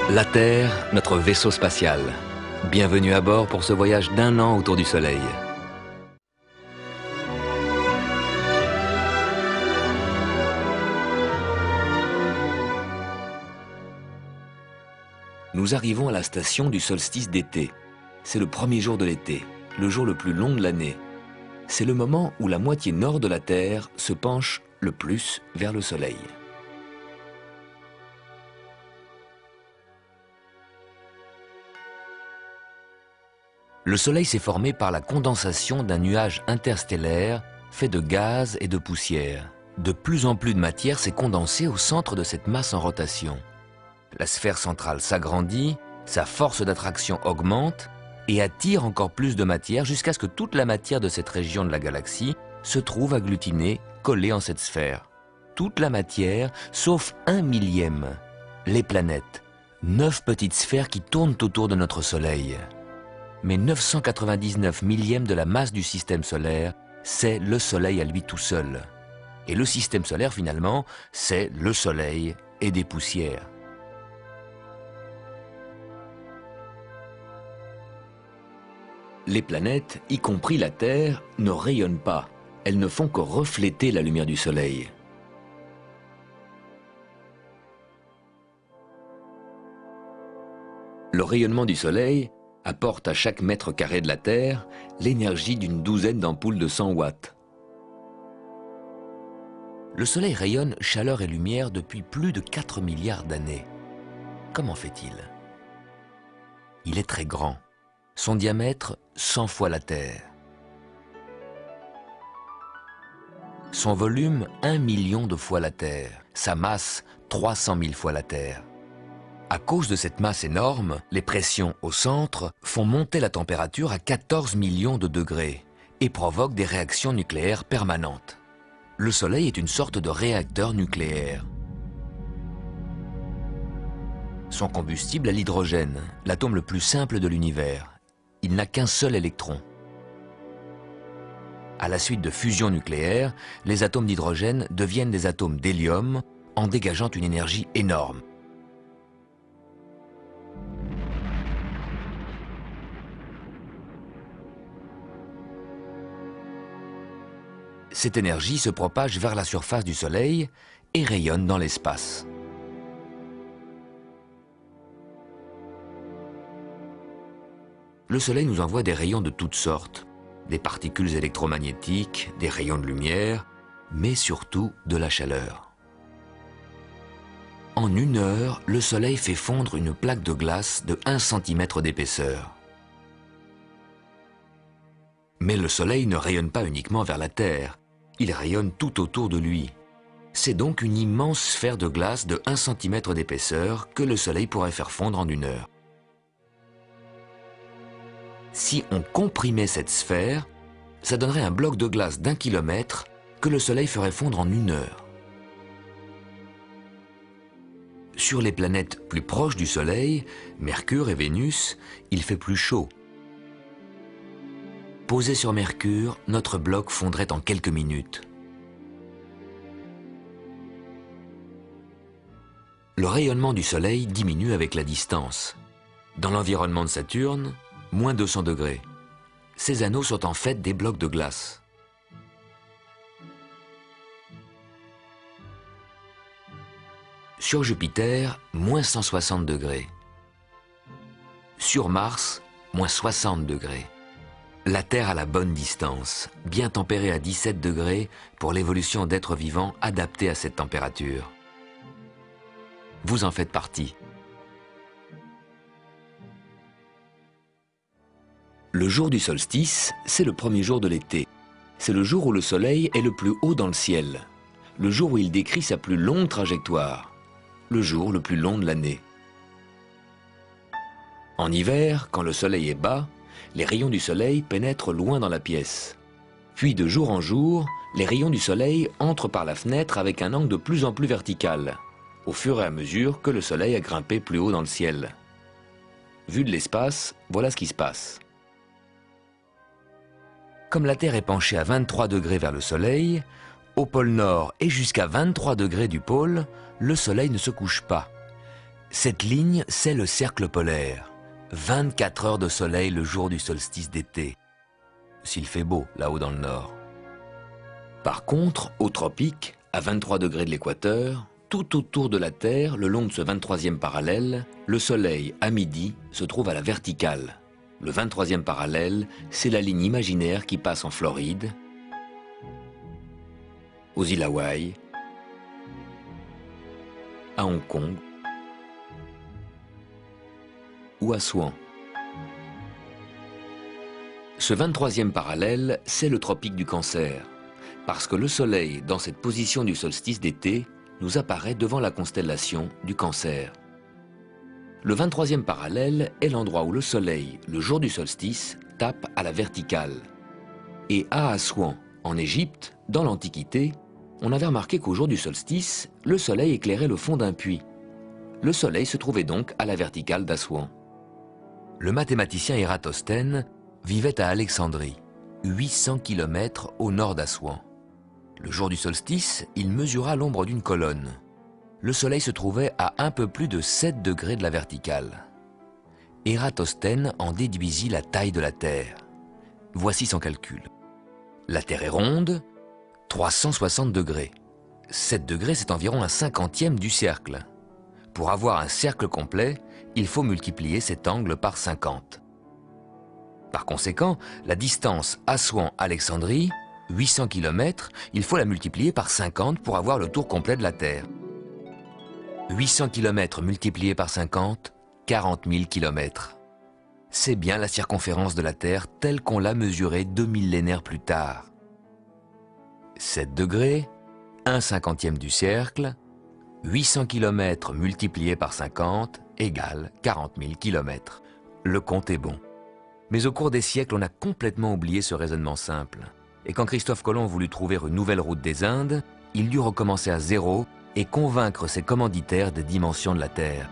La Terre, notre vaisseau spatial. Bienvenue à bord pour ce voyage d'1 an autour du Soleil. Nous arrivons à la station du solstice d'été. C'est le premier jour de l'été, le jour le plus long de l'année. C'est le moment où la moitié nord de la Terre se penche le plus vers le Soleil. Le Soleil s'est formé par la condensation d'un nuage interstellaire fait de gaz et de poussière. De plus en plus de matière s'est condensée au centre de cette masse en rotation. La sphère centrale s'agrandit, sa force d'attraction augmente et attire encore plus de matière jusqu'à ce que toute la matière de cette région de la galaxie se trouve agglutinée, collée en cette sphère. Toute la matière, sauf 1/1000, les planètes, 9 petites sphères qui tournent autour de notre Soleil. Mais 999 millièmes de la masse du système solaire, c'est le Soleil à lui tout seul. Et le système solaire, finalement, c'est le Soleil et des poussières. Les planètes, y compris la Terre, ne rayonnent pas. Elles ne font que refléter la lumière du Soleil. Le rayonnement du Soleil apporte à chaque mètre carré de la Terre l'énergie d'une douzaine d'ampoules de 100 watts. Le Soleil rayonne chaleur et lumière depuis plus de 4 milliards d'années. Comment fait-il? Il est très grand. Son diamètre, 100 fois la Terre. Son volume, 1 million de fois la Terre. Sa masse, 300 000 fois la Terre. À cause de cette masse énorme, les pressions au centre font monter la température à 14 millions de degrés et provoquent des réactions nucléaires permanentes. Le Soleil est une sorte de réacteur nucléaire. Son combustible est l'hydrogène, l'atome le plus simple de l'univers. Il n'a qu'un seul électron. À la suite de fusion nucléaire, les atomes d'hydrogène deviennent des atomes d'hélium en dégageant une énergie énorme. Cette énergie se propage vers la surface du Soleil et rayonne dans l'espace. Le Soleil nous envoie des rayons de toutes sortes, des particules électromagnétiques, des rayons de lumière, mais surtout de la chaleur. En 1 heure, le Soleil fait fondre une plaque de glace de 1 cm d'épaisseur. Mais le Soleil ne rayonne pas uniquement vers la Terre, il rayonne tout autour de lui. C'est donc une immense sphère de glace de 1 cm d'épaisseur que le Soleil pourrait faire fondre en 1 heure. Si on comprimait cette sphère, ça donnerait un bloc de glace d'1 kilomètre que le Soleil ferait fondre en 1 heure. Sur les planètes plus proches du Soleil, Mercure et Vénus, il fait plus chaud. Posé sur Mercure, notre bloc fondrait en quelques minutes. Le rayonnement du Soleil diminue avec la distance. Dans l'environnement de Saturne, moins 200 degrés. Ces anneaux sont en fait des blocs de glace. Sur Jupiter, moins 160 degrés. Sur Mars, moins 60 degrés. La Terre a la bonne distance, bien tempérée à 17 degrés pour l'évolution d'êtres vivants adaptés à cette température. Vous en faites partie. Le jour du solstice, c'est le premier jour de l'été. C'est le jour où le Soleil est le plus haut dans le ciel. Le jour où il décrit sa plus longue trajectoire. Le jour le plus long de l'année. En hiver, quand le Soleil est bas, les rayons du Soleil pénètrent loin dans la pièce. Puis de jour en jour, les rayons du Soleil entrent par la fenêtre avec un angle de plus en plus vertical, au fur et à mesure que le Soleil a grimpé plus haut dans le ciel. Vu de l'espace, voilà ce qui se passe. Comme la Terre est penchée à 23 degrés vers le Soleil, au pôle Nord et jusqu'à 23 degrés du pôle, le Soleil ne se couche pas. Cette ligne, c'est le cercle polaire. 24 heures de soleil le jour du solstice d'été. S'il fait beau, là-haut dans le nord. Par contre, au tropique, à 23 degrés de l'équateur, tout autour de la Terre, le long de ce 23e parallèle, le soleil, à midi, se trouve à la verticale. Le 23e parallèle, c'est la ligne imaginaire qui passe en Floride, aux îles Hawaï, à Hong Kong ou à Swan. Ce 23e parallèle, c'est le tropique du Cancer, parce que le Soleil, dans cette position du solstice d'été, nous apparaît devant la constellation du Cancer. Le 23e parallèle est l'endroit où le Soleil, le jour du solstice, tape à la verticale. Et à Assouan, en Égypte, dans l'Antiquité, on avait remarqué qu'au jour du solstice, le Soleil éclairait le fond d'un puits. Le Soleil se trouvait donc à la verticale d'Assouan. Le mathématicien Ératosthène vivait à Alexandrie, 800 km au nord d'Assouan. Le jour du solstice, il mesura l'ombre d'une colonne. Le Soleil se trouvait à un peu plus de 7 degrés de la verticale. Ératosthène en déduisit la taille de la Terre. Voici son calcul. La Terre est ronde, 360 degrés. 7 degrés, c'est environ un 50e du cercle. Pour avoir un cercle complet, il faut multiplier cet angle par 50. Par conséquent, la distance Assouan-Alexandrie, 800 km, il faut la multiplier par 50 pour avoir le tour complet de la Terre. 800 km multiplié par 50, 40 000 km. C'est bien la circonférence de la Terre telle qu'on l'a mesurée 2 millénaires plus tard. 7 degrés, 1/50e du cercle, 800 km multiplié par 50 égale 40 000 km. Le compte est bon. Mais au cours des siècles, on a complètement oublié ce raisonnement simple. Et quand Christophe Colomb voulut trouver une nouvelle route des Indes, il dut recommencer à zéro et convaincre ses commanditaires des dimensions de la Terre.